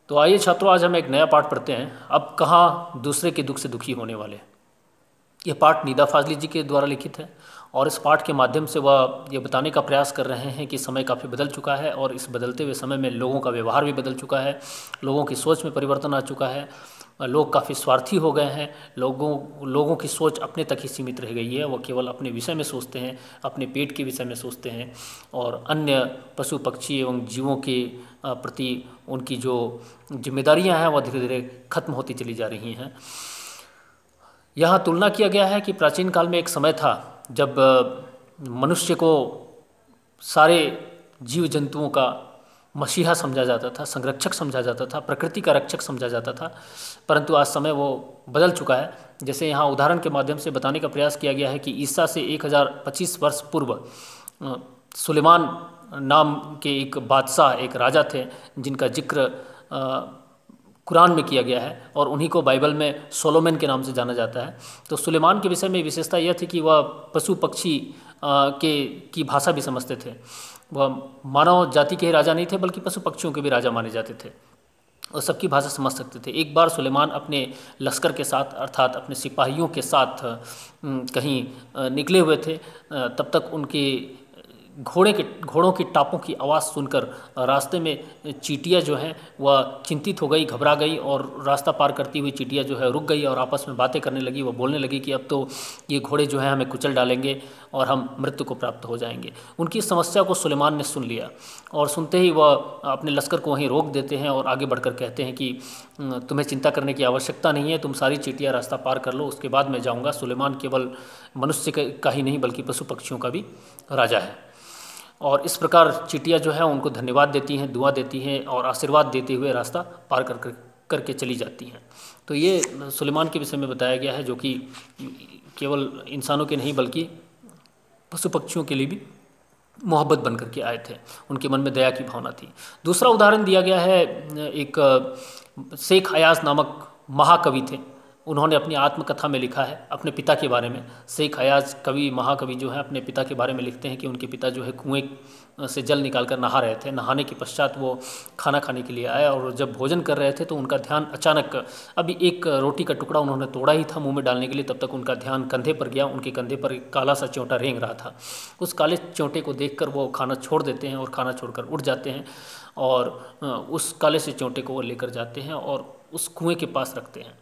तो आइए छात्रों, आज हम एक नया पाठ पढ़ते हैं। अब कहाँ दूसरे के दुख से दुखी होने वाले। यह पाठ निदा फाजली जी के द्वारा लिखित है और इस पाठ के माध्यम से वह ये बताने का प्रयास कर रहे हैं कि समय काफ़ी बदल चुका है और इस बदलते हुए समय में लोगों का व्यवहार भी बदल चुका है, लोगों की सोच में परिवर्तन आ चुका है, लोग काफ़ी स्वार्थी हो गए हैं, लोगों की सोच अपने तक ही सीमित रह गई है। वो केवल अपने विषय में सोचते हैं, अपने पेट के विषय में सोचते हैं और अन्य पशु पक्षी एवं जीवों के प्रति उनकी जो जिम्मेदारियां हैं वह धीरे धीरे खत्म होती चली जा रही हैं। यहाँ तुलना किया गया है कि प्राचीन काल में एक समय था जब मनुष्य को सारे जीव जंतुओं का मसीहा समझा जाता था, संरक्षक समझा जाता था, प्रकृति का रक्षक समझा जाता था। परंतु आज समय वो बदल चुका है। जैसे यहाँ उदाहरण के माध्यम से बताने का प्रयास किया गया है कि ईसा से 1025 वर्ष पूर्व सुलेमान नाम के एक बादशाह, एक राजा थे जिनका जिक्र कुरान में किया गया है और उन्हीं को बाइबल में सोलोमन के नाम से जाना जाता है। तो सुलेमान के विषय में विशेषता यह थी कि वह पशु पक्षी की भाषा भी समझते थे। वह मानव जाति के ही राजा नहीं थे बल्कि पशु पक्षियों के भी राजा माने जाते थे और सबकी भाषा समझ सकते थे। एक बार सुलेमान अपने लश्कर के साथ अर्थात अपने सिपाहियों के साथ कहीं निकले हुए थे। तब तक उनके घोड़ों की टापों की आवाज़ सुनकर रास्ते में चींटियाँ जो हैं वह चिंतित हो गई, घबरा गई और रास्ता पार करती हुई चींटियाँ जो है रुक गई और आपस में बातें करने लगी। वह बोलने लगी कि अब तो ये घोड़े जो हैं हमें कुचल डालेंगे और हम मृत्यु को प्राप्त हो जाएंगे। उनकी समस्या को सुलेमान ने सुन लिया और सुनते ही वह अपने लश्कर को वहीं रोक देते हैं और आगे बढ़कर कहते हैं कि तुम्हें चिंता करने की आवश्यकता नहीं है, तुम सारी चींटियाँ रास्ता पार कर लो, उसके बाद मैं जाऊँगा। सुलेमान केवल मनुष्य का ही नहीं बल्कि पशु पक्षियों का भी राजा है। और इस प्रकार चींटियाँ जो है उनको धन्यवाद देती हैं, दुआ देती हैं और आशीर्वाद देते हुए रास्ता पार करके चली जाती हैं। तो ये सुलेमान के विषय में बताया गया है जो कि केवल इंसानों के नहीं बल्कि पशु पक्षियों के लिए भी मोहब्बत बन करके आए थे, उनके मन में दया की भावना थी। दूसरा उदाहरण दिया गया है, एक शेख अयाज नामक महाकवि थे। उन्होंने अपनी आत्मकथा में लिखा है अपने पिता के बारे में। शेख अयाज कवि, महाकवि जो है अपने पिता के बारे में लिखते हैं कि उनके पिता जो है कुएं से जल निकालकर नहा रहे थे। नहाने के पश्चात वो खाना खाने के लिए आए और जब भोजन कर रहे थे तो उनका ध्यान अचानक, अभी एक रोटी का टुकड़ा उन्होंने तोड़ा ही था मुंह में डालने के लिए, तब तक उनका ध्यान कंधे पर गया। उनके कंधे पर एक काला सा च्योंटा रेंग रहा था। उस काले च्योंटे को देखकर वो खाना छोड़ देते हैं और खाना छोड़कर उठ जाते हैं और उस काले से च्योंटे को वो लेकर जाते हैं और उस कुएँ के पास रखते हैं।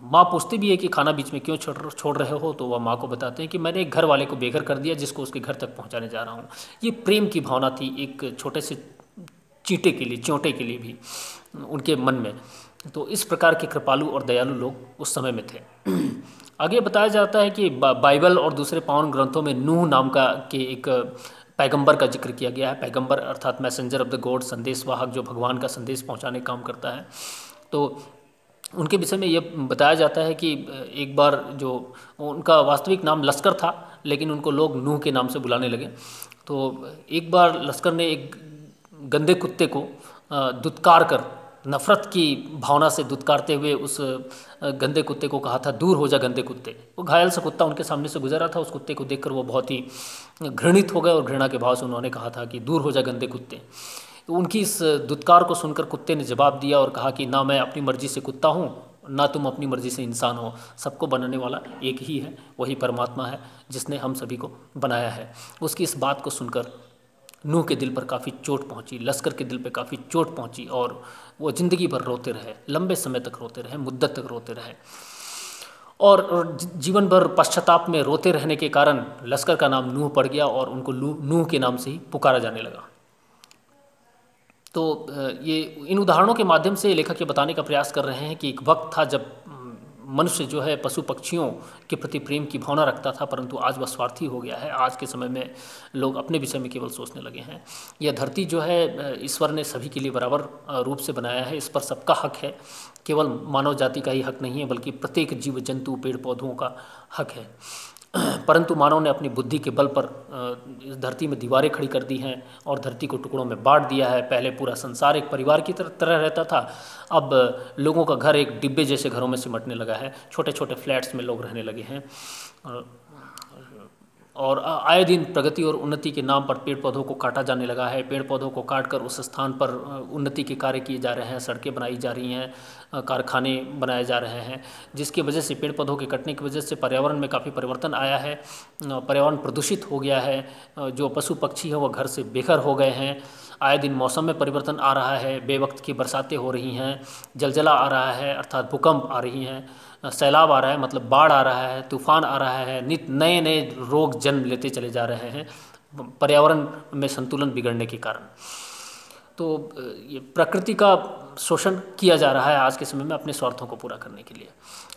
माँ पूछती भी है कि खाना बीच में क्यों छोड़ रहे हो, तो वह माँ को बताते हैं कि मैंने एक घर वाले को बेघर कर दिया जिसको उसके घर तक पहुँचाने जा रहा हूँ। ये प्रेम की भावना थी एक छोटे से च्योंटे के लिए भी उनके मन में। तो इस प्रकार के कृपालु और दयालु लोग उस समय में थे। आगे बताया जाता है कि बाइबल और दूसरे पावन ग्रंथों में नूह नाम के एक पैगंबर का जिक्र किया गया है। पैगंबर अर्थात मैसेंजर ऑफ द गॉड, संदेशवाहक जो भगवान का संदेश पहुँचाने का काम करता है। तो उनके विषय में ये बताया जाता है कि एक बार जो उनका वास्तविक नाम लश्कर था लेकिन उनको लोग नूह के नाम से बुलाने लगे। तो एक बार लश्कर ने एक गंदे कुत्ते को दुत्कार कर, नफ़रत की भावना से दुत्कारते हुए उस गंदे कुत्ते को कहा था, दूर हो जा गंदे कुत्ते। वो घायल सा कुत्ता उनके सामने से गुजरा था। उस कुत्ते को देखकर वो बहुत ही घृणित हो गए और घृणा के भाव से उन्होंने कहा था कि दूर हो जा गंदे कुत्ते। तो उनकी इस दुत्कार को सुनकर कुत्ते ने जवाब दिया और कहा कि ना मैं अपनी मर्जी से कुत्ता हूँ, ना तुम अपनी मर्जी से इंसान हो। सबको बनाने वाला एक ही है, वही परमात्मा है जिसने हम सभी को बनाया है। उसकी इस बात को सुनकर नूह के दिल पर काफ़ी चोट पहुँची, लश्कर के दिल पर काफ़ी चोट पहुँची और वो ज़िंदगी भर रोते रहे, लंबे समय तक रोते रहे, मुद्दत तक रोते रहे और जीवन भर पश्चाताप में रोते रहने के कारण लश्कर का नाम नूह पड़ गया और उनको नूह के नाम से ही पुकारा जाने लगा। तो ये इन उदाहरणों के माध्यम से लेखक ये बताने का प्रयास कर रहे हैं कि एक वक्त था जब मनुष्य जो है पशु पक्षियों के प्रति प्रेम की भावना रखता था, परंतु आज वह स्वार्थी हो गया है। आज के समय में लोग अपने विषय में केवल सोचने लगे हैं। यह धरती जो है ईश्वर ने सभी के लिए बराबर रूप से बनाया है, इस पर सबका हक है। केवल मानव जाति का ही हक नहीं है बल्कि प्रत्येक जीव जंतु, पेड़ पौधों का हक है। परंतु मानव ने अपनी बुद्धि के बल पर इस धरती में दीवारें खड़ी कर दी हैं और धरती को टुकड़ों में बांट दिया है। पहले पूरा संसार एक परिवार की तरह रहता था, अब लोगों का घर एक डिब्बे जैसे घरों में सिमटने लगा है। छोटे छोटे फ्लैट्स में लोग रहने लगे हैं। और आए दिन प्रगति और उन्नति के नाम पर पेड़ पौधों को काटा जाने लगा है। पेड़ पौधों को काटकर उस स्थान पर उन्नति के कार्य किए जा रहे हैं, सड़कें बनाई जा रही हैं, कारखाने बनाए जा रहे हैं, जिसकी वजह से पेड़ पौधों के कटने की वजह से पर्यावरण में काफ़ी परिवर्तन आया है। पर्यावरण प्रदूषित हो गया है, जो पशु पक्षी हैं वो घर से बेघर हो गए हैं। आए दिन मौसम में परिवर्तन आ रहा है, बेवक्त की बरसातें हो रही हैं, जलजला आ रहा है अर्थात भूकंप आ रही हैं, सैलाब आ रहा है मतलब बाढ़ आ रहा है, तूफान आ रहा है, नित नए नए रोग जन्म लेते चले जा रहे हैं पर्यावरण में संतुलन बिगड़ने के कारण। तो ये प्रकृति का शोषण किया जा रहा है आज के समय में अपने स्वार्थों को पूरा करने के लिए।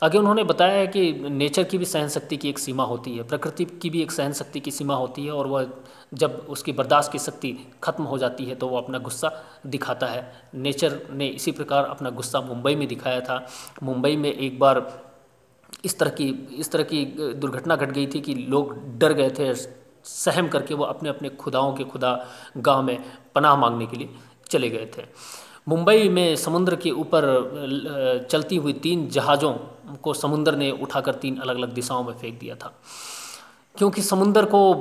आगे उन्होंने बताया है कि नेचर की भी सहन शक्ति की एक सीमा होती है, प्रकृति की भी एक सहन शक्ति की सीमा होती है, और वह जब उसकी बर्दाश्त की शक्ति खत्म हो जाती है तो वो अपना गुस्सा दिखाता है। नेचर ने इसी प्रकार अपना गुस्सा मुंबई में दिखाया था। मुंबई में एक बार इस तरह की दुर्घटना घट गई थी कि लोग डर गए थे, सहम करके वो अपने अपने खुदाओं के खुदा गांव में पनाह मांगने के लिए चले गए थे। मुंबई में समुद्र के ऊपर चलती हुई 3 जहाज़ों को समुद्र ने उठाकर 3 अलग अलग दिशाओं में फेंक दिया था, क्योंकि समुद्र को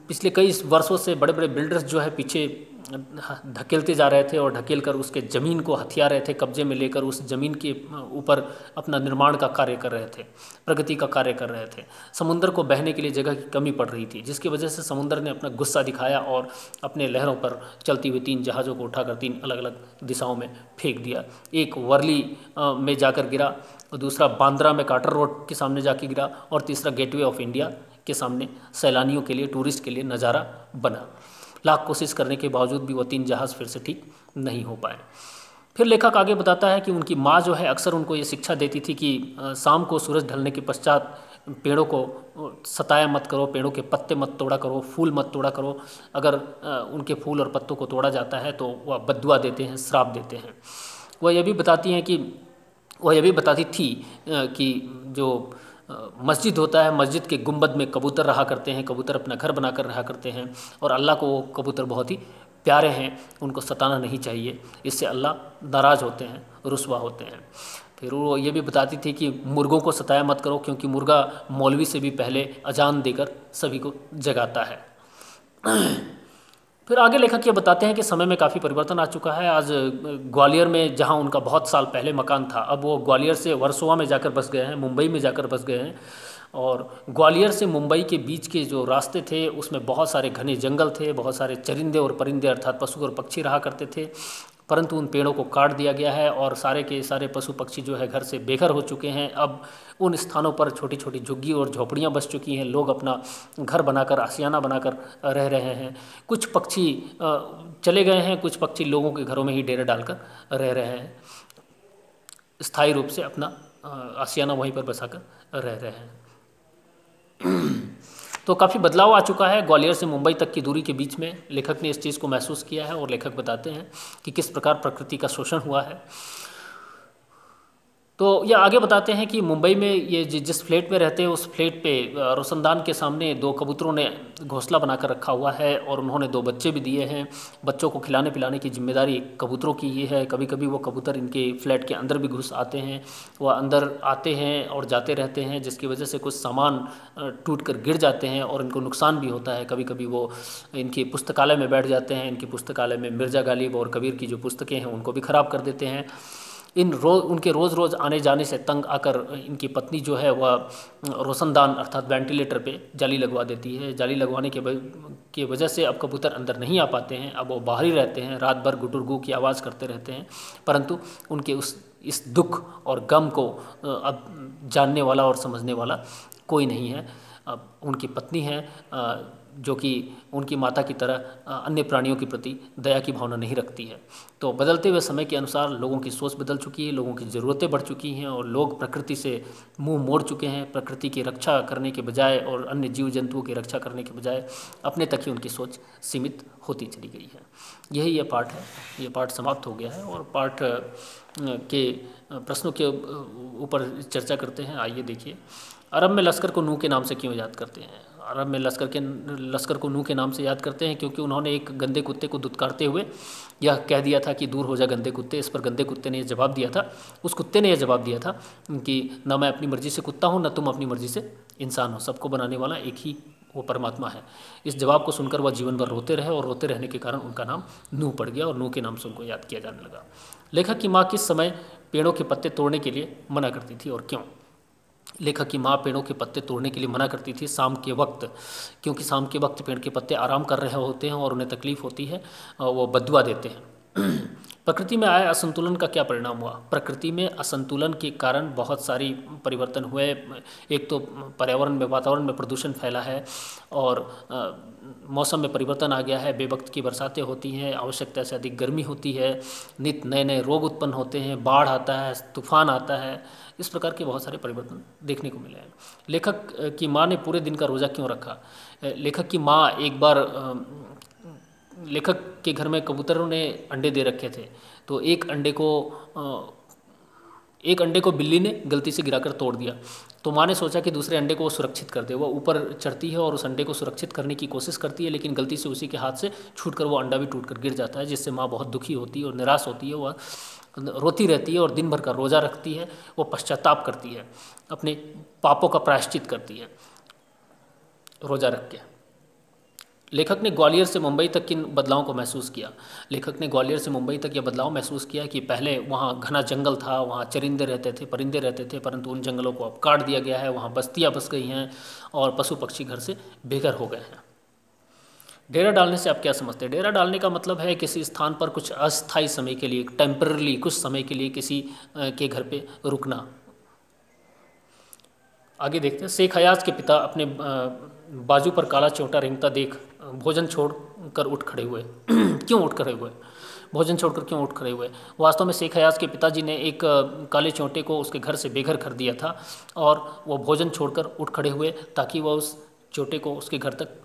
पिछले कई वर्षों से बड़े बड़े बिल्डर्स जो है पीछे धकेलते जा रहे थे और ढकेल कर उसके ज़मीन को हथिया रहे थे, कब्जे में लेकर उस ज़मीन के ऊपर अपना निर्माण का कार्य कर रहे थे, प्रगति का कार्य कर रहे थे। समुद्र को बहने के लिए जगह की कमी पड़ रही थी, जिसकी वजह से समुद्र ने अपना गुस्सा दिखाया और अपने लहरों पर चलती हुई 3 जहाज़ों को उठाकर 3 अलग अलग दिशाओं में फेंक दिया। एक वर्ली में जाकर गिरा, दूसरा बांद्रा में कार्टर रोड के सामने जाके गिरा, और तीसरा गेटवे ऑफ इंडिया के सामने सैलानियों के लिए, टूरिस्ट के लिए नज़ारा बना। लाख कोशिश करने के बावजूद भी वो 3 जहाज़ फिर से ठीक नहीं हो पाए। फिर लेखक आगे बताता है कि उनकी माँ जो है अक्सर उनको ये शिक्षा देती थी कि शाम को सूरज ढलने के पश्चात पेड़ों को सताया मत करो, पेड़ों के पत्ते मत तोड़ा करो, फूल मत तोड़ा करो। अगर उनके फूल और पत्तों को तोड़ा जाता है तो वह बद्दुआ देते हैं, श्राप देते हैं। वह यह भी बताती थी कि जो मस्जिद होता है, मस्जिद के गुंबद में कबूतर रहा करते हैं, कबूतर अपना घर बनाकर रहा करते हैं, और अल्लाह को वो कबूतर बहुत ही प्यारे हैं, उनको सताना नहीं चाहिए, इससे अल्लाह नाराज़ होते हैं, रुस्वा होते हैं। फिर वो ये भी बताती थी कि मुर्गों को सताया मत करो, क्योंकि मुर्गा मौलवी से भी पहले अजान देकर सभी को जगाता है। फिर आगे लेखक ये बताते हैं कि समय में काफ़ी परिवर्तन आ चुका है। आज ग्वालियर में जहाँ उनका बहुत साल पहले मकान था, अब वो ग्वालियर से वर्सोवा में जाकर बस गए हैं, मुंबई में जाकर बस गए हैं। और ग्वालियर से मुंबई के बीच के जो रास्ते थे उसमें बहुत सारे घने जंगल थे, बहुत सारे चरिंदे और परिंदे अर्थात पशु और पक्षी रहा करते थे, परंतु उन पेड़ों को काट दिया गया है और सारे के सारे पशु पक्षी जो है घर से बेघर हो चुके हैं। अब उन स्थानों पर छोटी छोटी झुग्गी और झोपड़ियाँ बस चुकी हैं, लोग अपना घर बनाकर, आशियाना बनाकर रह रहे हैं। कुछ पक्षी चले गए हैं, कुछ पक्षी लोगों के घरों में ही डेरे डालकर रह रहे हैं, स्थायी रूप से अपना आशियाना वहीं पर बसाकर रह रहे हैं। तो काफ़ी बदलाव आ चुका है ग्वालियर से मुंबई तक की दूरी के बीच में। लेखक ने इस चीज़ को महसूस किया है और लेखक बताते हैं कि किस प्रकार प्रकृति का शोषण हुआ है। तो ये आगे बताते हैं कि मुंबई में ये जिस फ्लैट में रहते हैं उस फ्लैट पे रोशनदान के सामने 2 कबूतरों ने घोंसला बनाकर रखा हुआ है और उन्होंने 2 बच्चे भी दिए हैं। बच्चों को खिलाने पिलाने की जिम्मेदारी कबूतरों की ही है। कभी कभी वो कबूतर इनके फ्लैट के अंदर भी घुस आते हैं, वह अंदर आते हैं और जाते रहते हैं, जिसकी वजह से कुछ सामान टूट कर गिर जाते हैं और इनको नुकसान भी होता है। कभी कभी वो इनकी पुस्तकालय में बैठ जाते हैं, इनकी पुस्तकालय में मिर्ज़ा गालिब और कबीर की जो पुस्तकें हैं उनको भी ख़राब कर देते हैं। उनके रोज़ रोज़ आने जाने से तंग आकर इनकी पत्नी जो है वह रोशनदान अर्थात वेंटिलेटर पे जाली लगवा देती है। जाली लगवाने के वजह से अब कबूतर अंदर नहीं आ पाते हैं, अब वो बाहर ही रहते हैं, रात भर गुटुरगू की आवाज़ करते रहते हैं, परंतु उनके इस दुख और गम को अब जानने वाला और समझने वाला कोई नहीं है। अब उनकी पत्नी है जो कि उनकी माता की तरह अन्य प्राणियों के प्रति दया की भावना नहीं रखती है। तो बदलते हुए समय के अनुसार लोगों की सोच बदल चुकी है, लोगों की ज़रूरतें बढ़ चुकी हैं और लोग प्रकृति से मुंह मोड़ चुके हैं। प्रकृति की रक्षा करने के बजाय और अन्य जीव जंतुओं की रक्षा करने के बजाय अपने तक ही उनकी सोच सीमित होती चली गई है। यही ये पाठ है, ये पाठ समाप्त हो गया है और पाठ के प्रश्नों के ऊपर चर्चा करते हैं। आइए देखिए, अरब में लश्कर को नूह के नाम से क्यों याद करते हैं? अरब में लश्कर को नूह के नाम से याद करते हैं क्योंकि उन्होंने एक गंदे कुत्ते को दुत्कारते हुए यह कह दिया था कि दूर हो जा गंदे कुत्ते। इस पर गंदे कुत्ते ने यह जवाब दिया था, उस कुत्ते ने यह जवाब दिया था कि न मैं अपनी मर्ज़ी से कुत्ता हूँ, न तुम अपनी मर्ज़ी से इंसान हो, सबको बनाने वाला एक ही वो परमात्मा है। इस जवाब को सुनकर वह जीवन भर रोते रहे और रोते रहने के कारण उनका नाम नूह पड़ गया और नूह के नाम से उनको याद किया जाने लगा। लेखक की माँ किस समय पेड़ों के पत्ते तोड़ने के लिए मना करती थी और क्यों? लेखक की माँ पेड़ों के पत्ते तोड़ने के लिए मना करती थी शाम के वक्त, क्योंकि शाम के वक्त पेड़ के पत्ते आराम कर रहे होते हैं और उन्हें तकलीफ़ होती है और वो बदुआ देते हैं। प्रकृति में आए असंतुलन का क्या परिणाम हुआ? प्रकृति में असंतुलन के कारण बहुत सारी परिवर्तन हुए। एक तो पर्यावरण में, वातावरण में प्रदूषण फैला है और मौसम में परिवर्तन आ गया है। बेवक्त की बरसातें होती हैं, आवश्यकता से अधिक गर्मी होती है, नित नए नए रोग उत्पन्न होते हैं, बाढ़ आता है, तूफान आता है। इस प्रकार के बहुत सारे परिवर्तन देखने को मिले हैं। लेखक की माँ ने पूरे दिन का रोज़ा क्यों रखा? लेखक की माँ एक बार लेखक के घर में कबूतरों ने अंडे दे रखे थे, तो एक अंडे को बिल्ली ने गलती से गिराकर तोड़ दिया। तो माँ ने सोचा कि दूसरे अंडे को वो सुरक्षित कर दे। वह ऊपर चढ़ती है और उस अंडे को सुरक्षित करने की कोशिश करती है, लेकिन गलती से उसी के हाथ से छूटकर वो अंडा भी टूटकर गिर जाता है, जिससे माँ बहुत दुखी होती है और निराश होती है। वह रोती रहती है और दिन भर का रोज़ा रखती है। वो पश्चाताप करती है, अपने पापों का प्रायश्चित करती है रोज़ा रख के। लेखक ने ग्वालियर से मुंबई तक किन बदलावों को महसूस किया? लेखक ने ग्वालियर से मुंबई तक यह बदलाव महसूस किया कि पहले वहाँ घना जंगल था, वहाँ चरिंदे रहते थे, परिंदे रहते थे, परंतु उन जंगलों को अब काट दिया गया है। वहाँ बस्तियाँ बस गई हैं और पशु पक्षी घर से बेघर हो गए हैं। डेरा डालने से आप क्या समझते हैं? डेरा डालने का मतलब है किसी स्थान पर कुछ अस्थायी समय के लिए, टेम्पररी, कुछ समय के लिए किसी के घर पे रुकना। आगे देखते हैं। शेख हयाज के पिता अपने बाजू पर काला चोटा रेंगता देख भोजन छोड़कर उठ खड़े हुए। क्यों उठ खड़े हुए? भोजन छोड़कर क्यों उठ खड़े हुए? वास्तव में शेख हयाज के पिताजी ने एक काले चोटे को उसके घर से बेघर कर दिया था और वो भोजन छोड़कर उठ खड़े हुए ताकि वह उस चोटे को उसके घर तक